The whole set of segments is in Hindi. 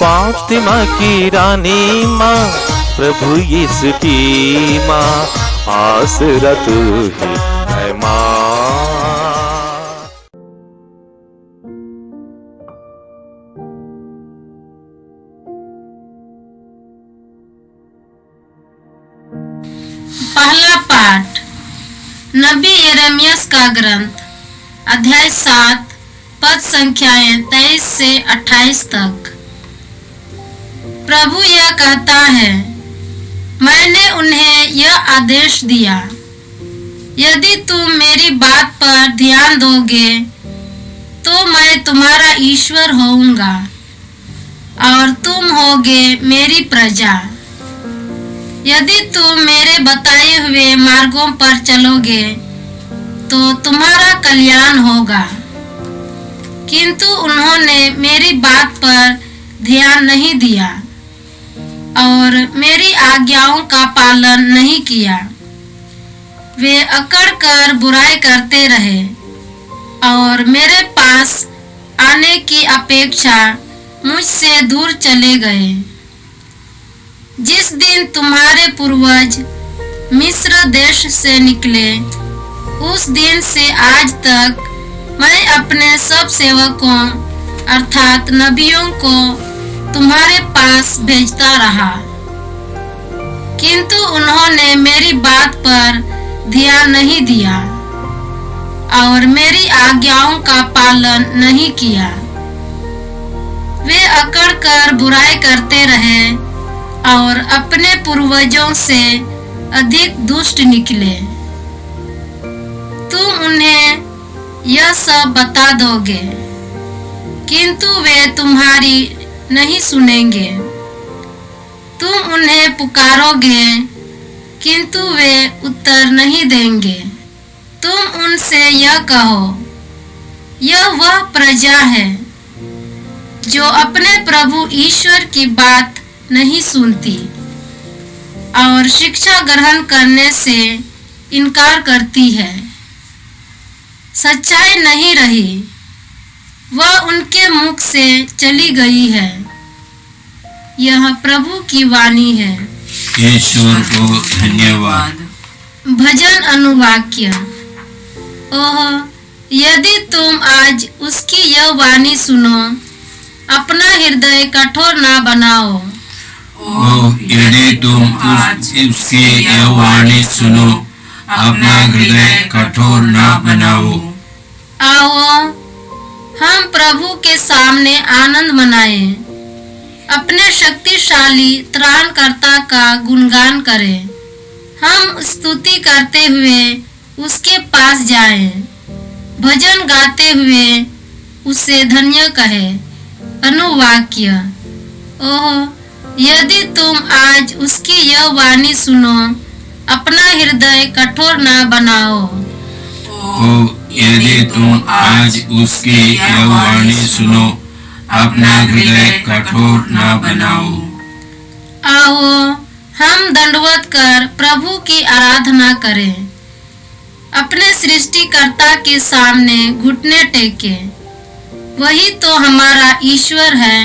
फातिमा की रानी माँ, प्रभु यीशु की माँ, आसरा तू ही है माँ। पहला पाठ नबी यिर्मयाह का ग्रंथ, अध्याय 7, पद संख्याएं 23 से 28 तक। प्रभु यह कहता है, मैंने उन्हें यह आदेश दिया, यदि तुम मेरी बात पर ध्यान दोगे तो मैं तुम्हारा ईश्वर होऊंगा और तुम होगे मेरी प्रजा। यदि तुम मेरे बताए हुए मार्गों पर चलोगे तो तुम्हारा कल्याण होगा। किंतु उन्होंने मेरी बात पर ध्यान नहीं दिया और मेरी आज्ञाओं का पालन नहीं किया। वे अकड़ कर बुराई करते रहे और मेरे पास आने की अपेक्षा मुझसे दूर चले गए। जिस दिन तुम्हारे पूर्वज मिस्र देश से निकले, उस दिन से आज तक मैं अपने सब सेवकों अर्थात नबियों को तुम्हारे पास भेजता रहा, किंतु उन्होंने मेरी बात पर ध्यान नहीं दिया और मेरी आज्ञाओं का पालन नहीं किया। वे अकड़ कर बुराई करते रहे और अपने पूर्वजों से अधिक दुष्ट निकले। तुम उन्हें यह सब बता दोगे, किंतु वे तुम्हारी नहीं सुनेंगे। तुम उन्हें पुकारोगे, किंतु वे उत्तर नहीं देंगे। तुम उनसे यह कहो, यह वह प्रजा है जो अपने प्रभु ईश्वर की बात नहीं सुनती और शिक्षा ग्रहण करने से इनकार करती है। सच्चाई नहीं रही, वह उनके मुख से चली गई है। यह प्रभु की वाणी है। ईश्वर को धन्यवाद। भजन अनुवाक्य। ओह, यदि तुम आज उसकी यह वाणी सुनो, अपना हृदय कठोर ना बनाओ। ओह, यदि तुम उसकी यह वाणी सुनो, अपना हृदय कठोर ना बनाओ। आओ, हम प्रभु के सामने आनंद मनाएं, अपने शक्तिशाली त्राणकर्ता का गुणगान करें। हम स्तुति करते हुए उसके पास जाएं, भजन गाते हुए उसे धन्य कहें। अनुवाक्य। ओह, यदि तुम आज उसकी यह वाणी सुनो, अपना हृदय कठोर ना बनाओ। ओह, यदि तुम आज उसकी यह वाणी सुनो, अपना हृदय कठोर ना बनाओ। आओ, हम दंडवत कर प्रभु की आराधना करें, अपने सृष्टिकर्ता के सामने घुटने टेके। वही तो हमारा ईश्वर है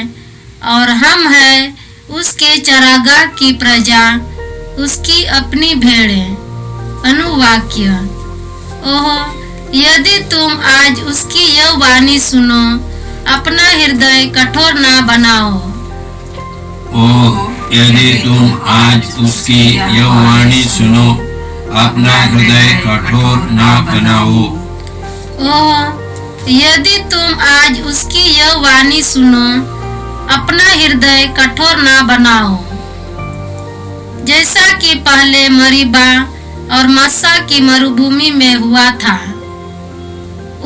और हम हैं उसके चरागाह की प्रजा, उसकी अपनी भेड़ें। अनुवाक्य। ओह, यदि तुम आज उसकी यह वाणी सुनो, अपना हृदय कठोर ना बनाओ। ओह, यदि तुम आज उसकी यह वाणी सुनो, अपना हृदय कठोर ना बनाओ। ओह, यदि तुम आज उसकी यह वाणी सुनो, अपना हृदय कठोर ना बनाओ। जैसा कि पहले मरीबा और मस्सा की मरुभूमि में हुआ था,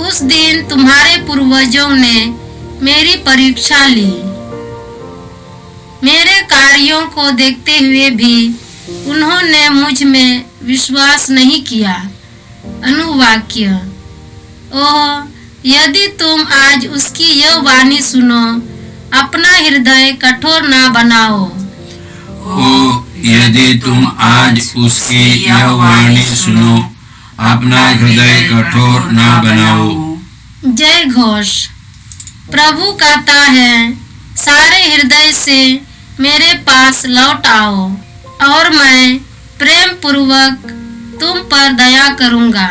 उस दिन तुम्हारे पूर्वजों ने मेरी परीक्षा ली। मेरे कार्यों को देखते हुए भी उन्होंने मुझ में विश्वास नहीं किया। अनुवाक्य। ओह, यदि तुम आज उसकी यह वाणी सुनो, अपना हृदय कठोर ना बनाओ। ओह, यदि तुम आज उसकी यह वाणी सुनो, अपना हृदय कठोर ना बनाओ। जय घोष। प्रभु कहता है, सारे हृदय से मेरे पास लौट आओ और मैं प्रेम पूर्वक तुम पर दया करूंगा।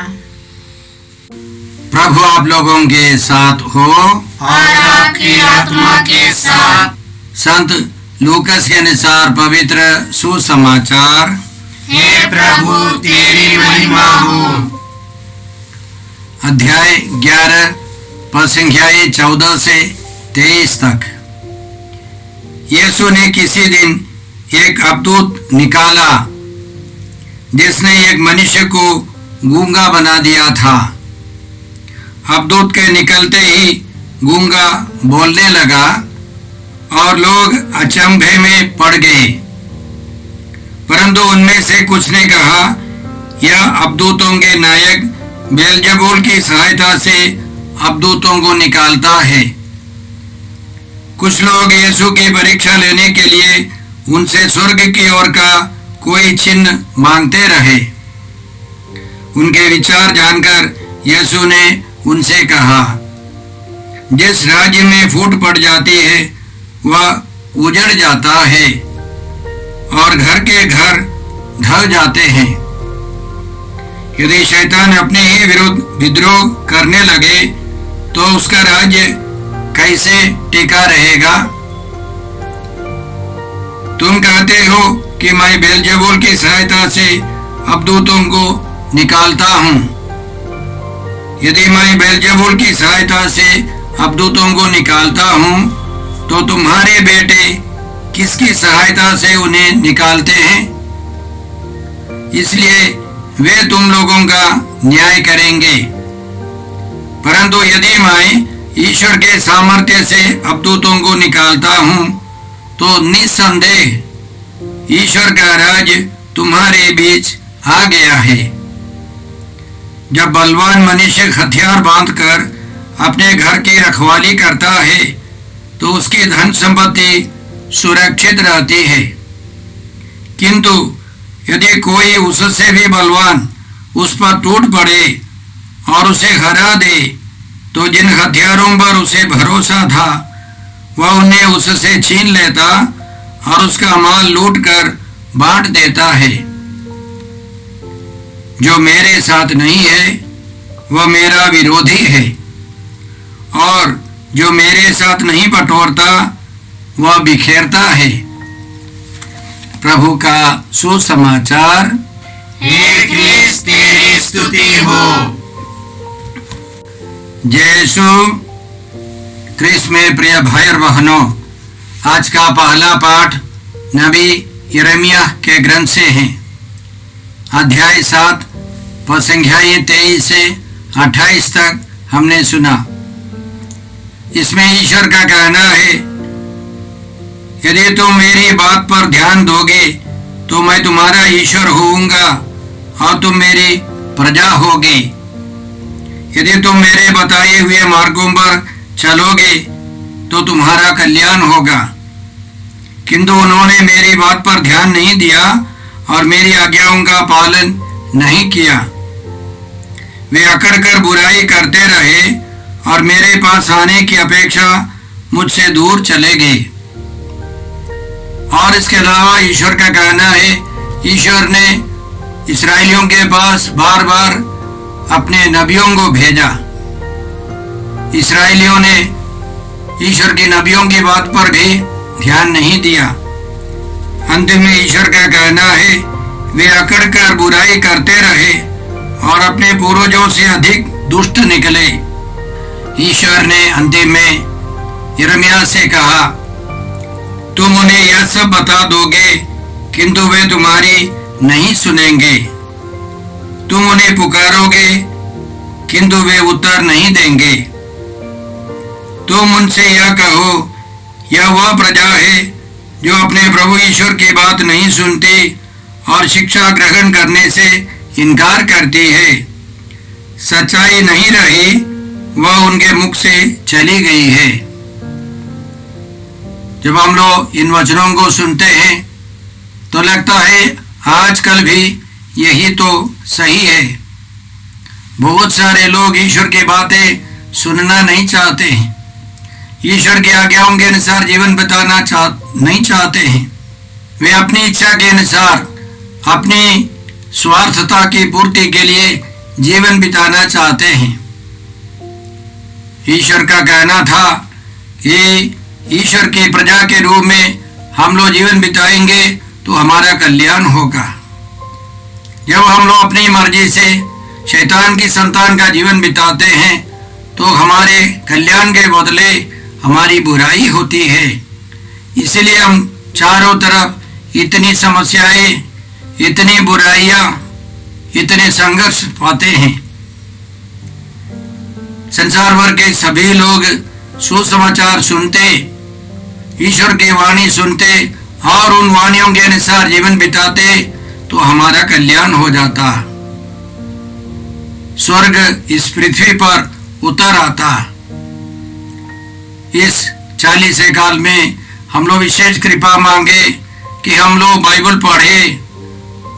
प्रभु आप लोगों के साथ हो और आपकी आत्मा के साथ। संत लूकस के अनुसार पवित्र सुसमाचार। हे प्रभु तेरी महिमा हो। अध्याय 11 पद संख्या 14 से 23 तक। यीशु ने किसी दिन एक अवधूत निकाला जिसने एक मनुष्य को गूंगा बना दिया था। अवधूत के निकलते ही गूंगा बोलने लगा और लोग अचंभे में पड़ गए। परंतु उनमें से कुछ ने कहा, यह अवधूतों के नायक बेलजबूल की सहायता से अवधूतों को निकालता है। कुछ लोग यीशु की परीक्षा लेने के लिए उनसे स्वर्ग की ओर का कोई चिन्ह मांगते रहे। उनके विचार जानकर यीशु ने उनसे कहा, जिस राज्य में फूट पड़ जाती है वह उजड़ जाता है और घर के घर ढह जाते हैं। यदि शैतान अपने ही विरुद्ध विद्रोह करने लगे तो उसका राज्य कैसे टिका रहेगा? तुम कहते हो कि मैं बेलजबूल की सहायता से अवधूतों को निकालता हूँ। यदि मैं बेलजबूल की सहायता से अवधूतों को निकालता हूँ तो तुम्हारे बेटे किसकी सहायता से उन्हें निकालते हैं? इसलिए वे तुम लोगों का न्याय करेंगे। परंतु यदि मैं ईश्वर के सामर्थ्य से अवधूतों को निकालता हूँ तो निस्संदेह ईश्वर का राज तुम्हारे बीच आ गया है। जब बलवान मनुष्य हथियार बांधकर अपने घर की रखवाली करता है तो उसकी धन संपत्ति सुरक्षित रहती है। किंतु यदि कोई उससे भी बलवान उस पर टूट पड़े और उसे हरा दे तो जिन हथियारों पर उसे भरोसा था वह उन्हें उससे छीन लेता और उसका माल लूट कर बांट देता है। जो मेरे साथ नहीं है वह मेरा विरोधी है और जो मेरे साथ नहीं बटोरता वह बिखेरता है। प्रभु का सुसमाचार। हे क्रिस्त तेरी स्तुति हो। जय यीशु क्रिस्त में प्रिय भाई और बहनों, आज का पहला पाठ नबी यिर्मयाह के ग्रंथ से है। अध्याय 7 पद संख्या 23 से 28 तक हमने सुना। इसमें ईश्वर का कहना है, यदि तुम मेरी बात पर ध्यान दोगे तो मैं तुम्हारा ईश्वर होऊंगा और तुम मेरी प्रजा होगी। यदि तुम मेरे बताए हुए मार्गों पर चलोगे तो तुम्हारा कल्याण होगा। किंतु उन्होंने मेरी बात पर ध्यान नहीं दिया और मेरी आज्ञाओं का पालन नहीं किया। वे अकड़ कर बुराई करते रहे और मेरे पास आने की अपेक्षा मुझसे दूर चले गए। और इसके अलावा ईश्वर का कहना है, ईश्वर ने इस्राएलियों के पास बार बार अपने नबियों को भेजा। इस्राएलियों ने ईश्वर के नबियों की बात पर भी ध्यान नहीं दिया। अंतिम में ईश्वर का कहना है, वे अकड़ कर बुराई करते रहे और अपने पूर्वजों से अधिक दुष्ट निकले। ईश्वर ने अंतिम में यिर्मयाह से कहा, तुम उन्हें यह सब बता दोगे किंतु वे तुम्हारी नहीं सुनेंगे। तुम उन्हें पुकारोगे किंतु वे उत्तर नहीं देंगे। तुम उनसे यह कहो, यह वह प्रजा है जो अपने प्रभु ईश्वर की बात नहीं सुनती और शिक्षा ग्रहण करने से इनकार करती है। सच्चाई नहीं रही, वह उनके मुख से चली गई है। जब हम लोग इन वचनों को सुनते हैं तो लगता है आजकल भी यही तो सही है। बहुत सारे लोग ईश्वर की बातें सुनना नहीं चाहते हैं। ईश्वर की आज्ञाओं के अनुसार जीवन बिताना नहीं चाहते हैं। वे अपनी इच्छा के अनुसार अपनी स्वार्थता की पूर्ति के लिए जीवन बिताना चाहते हैं। ईश्वर का कहना था कि ईश्वर की प्रजा के रूप में हम लोग जीवन बिताएंगे तो हमारा कल्याण होगा। जब हम लोग अपनी मर्जी से शैतान की संतान का जीवन बिताते हैं तो हमारे कल्याण के बदले हमारी बुराई होती है। इसलिए हम चारों तरफ इतनी समस्याएं, इतनी बुराइयां, इतने संघर्ष पाते हैं। संसार भर के सभी लोग सुसमाचार सुनते, ईश्वर की वाणी सुनते और उन वाणियों के अनुसार जीवन बिताते तो हमारा कल्याण हो जाता। स्वर्ग इस पृथ्वी पर उतर आता। इस 40 काल में हम लोग विशेष कृपा मांगे कि हम लोग बाइबल पढ़े,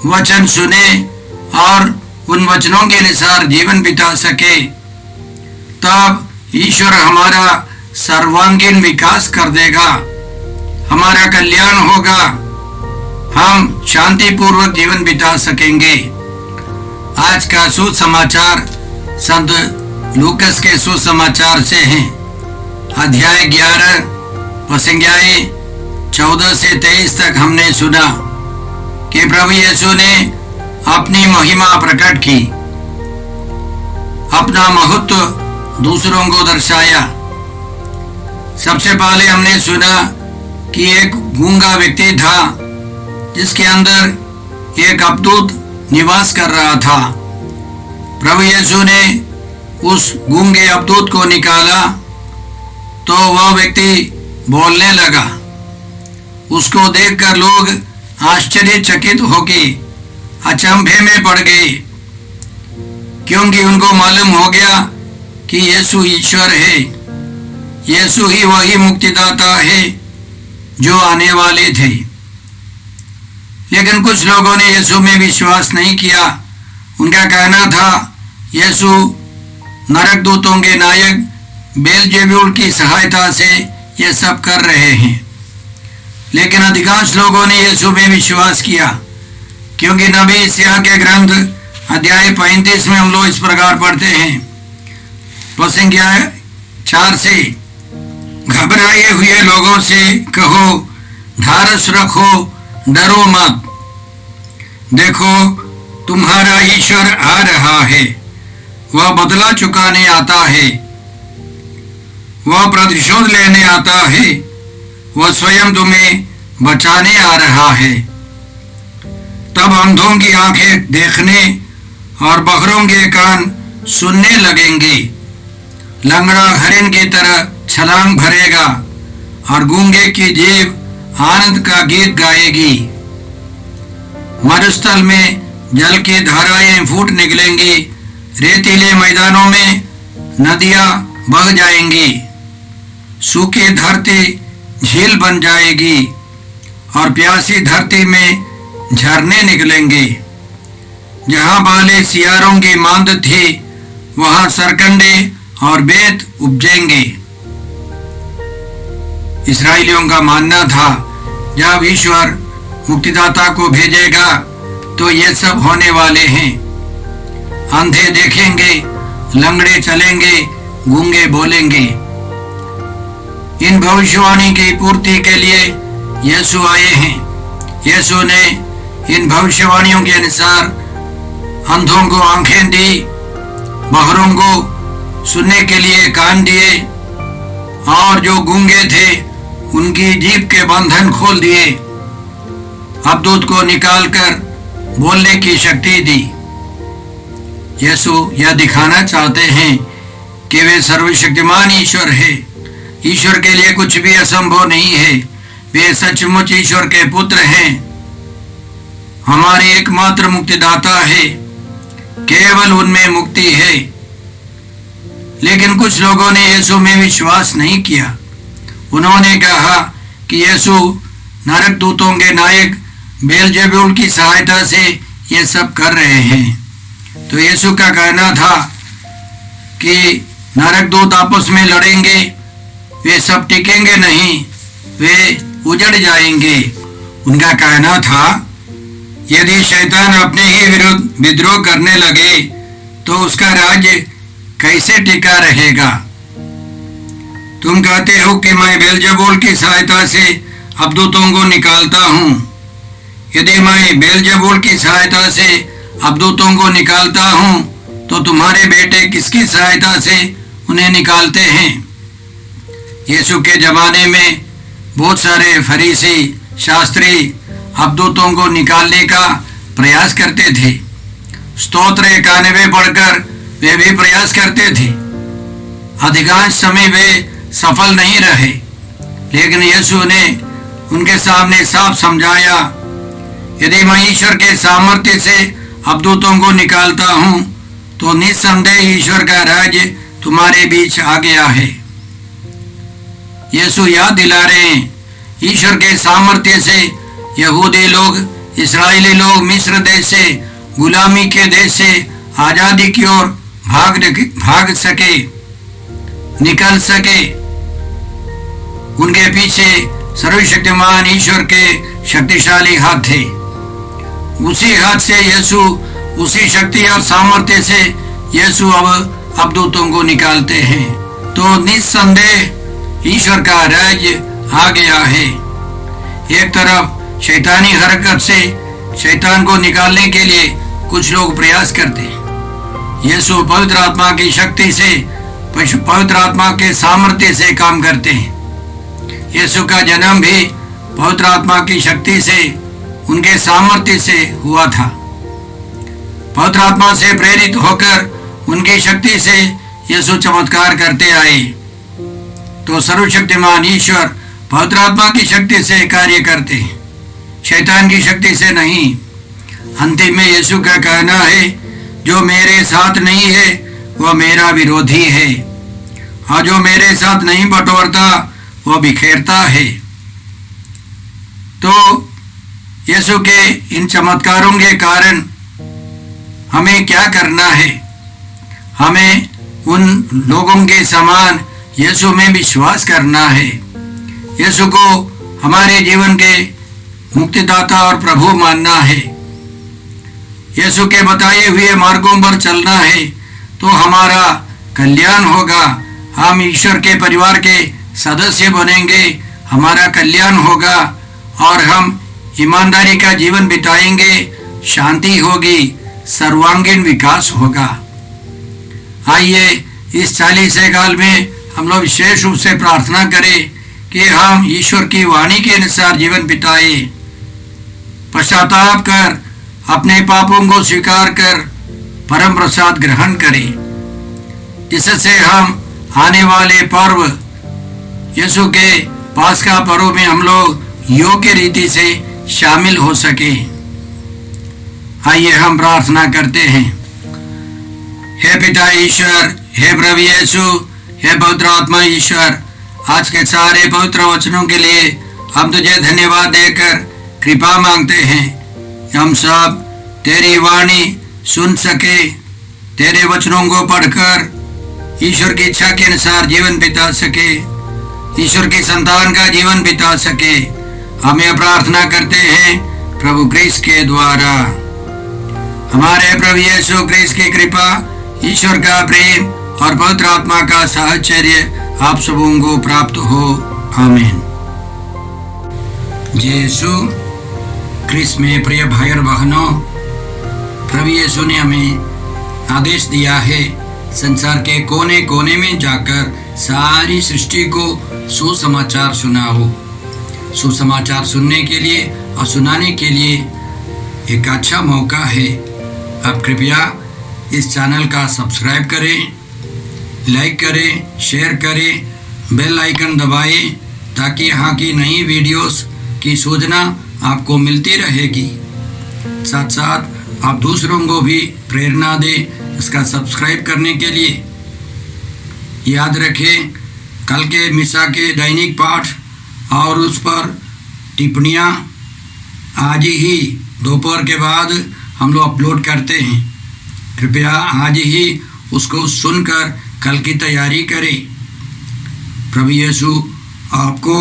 वचन सुने और उन वचनों के अनुसार जीवन बिता सके। तब ईश्वर हमारा सर्वांगीण विकास कर देगा, हमारा कल्याण होगा, हम शांतिपूर्वक जीवन बिता सकेंगे। आज का सुसमाचार संत लूकस के सुसमाचार से है। अध्याय 11 प्रसंज्ञाएं 14 से 23 तक हमने सुना कि प्रभु यीशु ने अपनी महिमा प्रकट की, अपना महत्व दूसरों को दर्शाया। सबसे पहले हमने सुना कि एक गूंगा व्यक्ति था जिसके अंदर एक अवधूत निवास कर रहा था। प्रभु यीशु ने उस गूंगे अवधूत को निकाला तो वह व्यक्ति बोलने लगा। उसको देखकर लोग आश्चर्यचकित होके अचंभे में पड़ गए, क्योंकि उनको मालूम हो गया कि यीशु ईश्वर है, यीशु ही वही मुक्तिदाता है जो आने वाले थे। लेकिन कुछ लोगों ने यीशु में विश्वास नहीं किया। उनका कहना था यीशु नरक दूतों के नायक बेलजेबूल की सहायता से ये सब कर रहे हैं। लेकिन अधिकांश लोगों ने यीशु में विश्वास किया, क्योंकि नबी यशायाह के ग्रंथ अध्याय 35 में हम लोग इस प्रकार पढ़ते हैं, प्रसंज्ञा 4 से, घबराए हुए लोगों से कहो, धारस रखो, डरो मत, देखो तुम्हारा ईश्वर आ रहा है, वह बदला चुकाने आता है, वह प्रतिशोध लेने आता है, वह स्वयं तुम्हें बचाने आ रहा है। तब अंधों की आंखें देखने और बकरों के कान सुनने लगेंगे, लंगड़ा हरिण की तरह छलांग भरेगा और गूंगे की जीभ आनंद का गीत गाएगी। मरुस्थल में जल की धाराएं फूट निकलेंगी, रेतीले मैदानों में नदियां बह जाएंगी, सूखी धरती झील बन जाएगी और प्यासी धरती में झरने निकलेंगे। जहां बाले सियारों की मांद थी वहां सरकंडे और बेत उपजेंगे। इस्राएलियों का मानना था जब ईश्वर मुक्तिदाता को भेजेगा तो ये सब होने वाले हैं। अंधे देखेंगे, लंगड़े चलेंगे, गूंगे बोलेंगे। इन भविष्यवाणी की पूर्ति के लिए यीशु आए हैं। यीशु ने इन भविष्यवाणियों के अनुसार अंधों को आंखें दी, बहरों को सुनने के लिए कान दिए और जो गूंगे थे उनकी जीभ के बंधन खोल दिए, अवधूत को निकालकर बोलने की शक्ति दी। यीशु यह दिखाना चाहते हैं कि वे सर्वशक्तिमान ईश्वर है। ईश्वर के लिए कुछ भी असंभव नहीं है। वे सचमुच ईश्वर के पुत्र हैं, हमारे एकमात्र मुक्तिदाता है, केवल उनमें मुक्ति है। लेकिन कुछ लोगों ने यीशु में विश्वास नहीं किया। उन्होंने कहा कि यीशु नरक दूतों के नायक बेलजेबूल की सहायता से ये सब कर रहे हैं। तो यीशु का कहना था कि नरक दूत आपस में लड़ेंगे वे सब टिकेंगे नहीं, वे उजड़ जाएंगे। उनका कहना था, यदि शैतान अपने ही विरुद्ध विद्रोह करने लगे तो उसका राज्य कैसे टिका रहेगा। तुम कहते हो कि मैं बेलजबूल की सहायता से अबदूतों को निकालता हूँ। यदि मैं बेलजबूल की सहायता से अबदूतों को निकालता हूँ तो तुम्हारे बेटे किसकी सहायता से उन्हें निकालते हैं। यीशु के जमाने में बहुत सारे फरीसी शास्त्री अबदूतों को निकालने का प्रयास करते थे। स्तोत्र 91 पढ़कर वे भी प्रयास करते थे। अधिकांश समय वे सफल नहीं रहे, लेकिन यीशु ने उनके सामने साफ समझाया, यदि मैं ईश्वर के सामर्थ्य से अबदूतों को निकालता हूँ तो निस्संदेह ईश्वर का राज्य तुम्हारे बीच आ गया है। यीशु याद दिला रहे हैं, ईश्वर के सामर्थ्य से यहूदी लोग, इस्राएली लोग मिस्र देश से, गुलामी के देश से आजादी की ओर भाग सके, निकल सके। उनके पीछे सर्वशक्तिमान ईश्वर के शक्तिशाली हाथ थे। उसी हाथ से यीशु, उसी शक्ति और सामर्थ्य से यीशु अब अबदूतों को निकालते हैं। तो निस्संदेह ईश्वर का राज्य आ गया है। एक तरफ शैतानी हरकत से शैतान को निकालने के लिए कुछ लोग प्रयास करते हैं। यीशु पवित्र आत्मा की शक्ति से, पवित्र आत्मा के सामर्थ्य से काम करते हैं। यीशु का जन्म भी पवित्र आत्मा की शक्ति से, उनके सामर्थ्य से हुआ था। पवित्र आत्मा से प्रेरित होकर उनकी शक्ति से यीशु चमत्कार करते आए। तो सर्वशक्तिमान ईश्वर पवित्र आत्मा की शक्ति से कार्य करते हैं, शैतान की शक्ति से नहीं। अंतिम में यीशु का कहना है, जो मेरे साथ नहीं है वह मेरा विरोधी है, और जो मेरे साथ नहीं बटोरता वह बिखेरता है। तो यीशु के इन चमत्कारों के कारण हमें क्या करना है? हमें उन लोगों के समान यीशु में विश्वास करना है। यीशु को हमारे जीवन के मुक्तिदाता और प्रभु मानना है। यीशु के बताए हुए मार्गों पर चलना है तो हमारा कल्याण होगा। हम ईश्वर के परिवार के सदस्य बनेंगे, हमारा कल्याण होगा और हम ईमानदारी का जीवन बिताएंगे, शांति होगी, सर्वांगीण विकास होगा। आइए इस 40 साल में हम लोग विशेष रूप से प्रार्थना करें कि हम ईश्वर की वाणी के अनुसार जीवन बिताए, पश्चाताप कर अपने पापों को स्वीकार कर परम प्रसाद ग्रहण करें, जिससे हम आने वाले पर्व यीशु के पास्का पर्व में हम लोग योग्य रीति से शामिल हो सके। आइए हम प्रार्थना करते हैं। हे पिता ईश्वर, हे प्रभु यीशु, हे पवित्र आत्मा ईश्वर, आज के सारे पवित्र वचनों के लिए हम तुझे धन्यवाद देकर कृपा मांगते हैं। हम सब तेरी वाणी सुन सके, तेरे वचनों को पढ़कर ईश्वर की इच्छा के अनुसार जीवन बिता सके, ईश्वर की संतान का जीवन बिता सके। हमें प्रार्थना करते हैं प्रभु क्रिस्त के द्वारा। हमारे प्रभु यीशु क्रिस्त की कृपा, ईश्वर का प्रेम और पवित्र आत्मा का साहचर्य आप सबों को प्राप्त हो। आमीन। यीशु क्रिस्त में प्रिय भाई और बहनों, प्रभु यीशु ने हमें आदेश दिया है संसार के कोने कोने में जाकर सारी सृष्टि को सुसमाचार सुनाओ। सुसमाचार सुनने के लिए और सुनाने के लिए एक अच्छा मौका है। आप कृपया इस चैनल का सब्सक्राइब करें, लाइक करें, शेयर करें, बेल आइकन दबाएं ताकि यहाँ की नई वीडियोस की सूचना आपको मिलती रहेगी। साथ साथ आप दूसरों को भी प्रेरणा दें इसका सब्सक्राइब करने के लिए। याद रखें, कल के मिसा के दैनिक पाठ और उस पर टिप्पणियाँ आज ही दोपहर के बाद हम लोग अपलोड करते हैं। कृपया कृपया आज ही उसको सुनकर कल की तैयारी करें। साथ साथ आप दूसरों को भी प्रेरणा दें इसका सब्सक्राइब करने के लिए। याद रखें, कल के मिसा के दैनिक पाठ और उस पर टिप्पणियाँ आज ही दोपहर के बाद हम लोग अपलोड करते हैं। कृपया आज ही उसको सुनकर कल की तैयारी करें। प्रभु यीशु आपको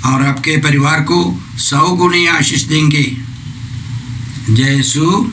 और आपके परिवार को 100 गुनी आशीष देंगे। जय यीशु।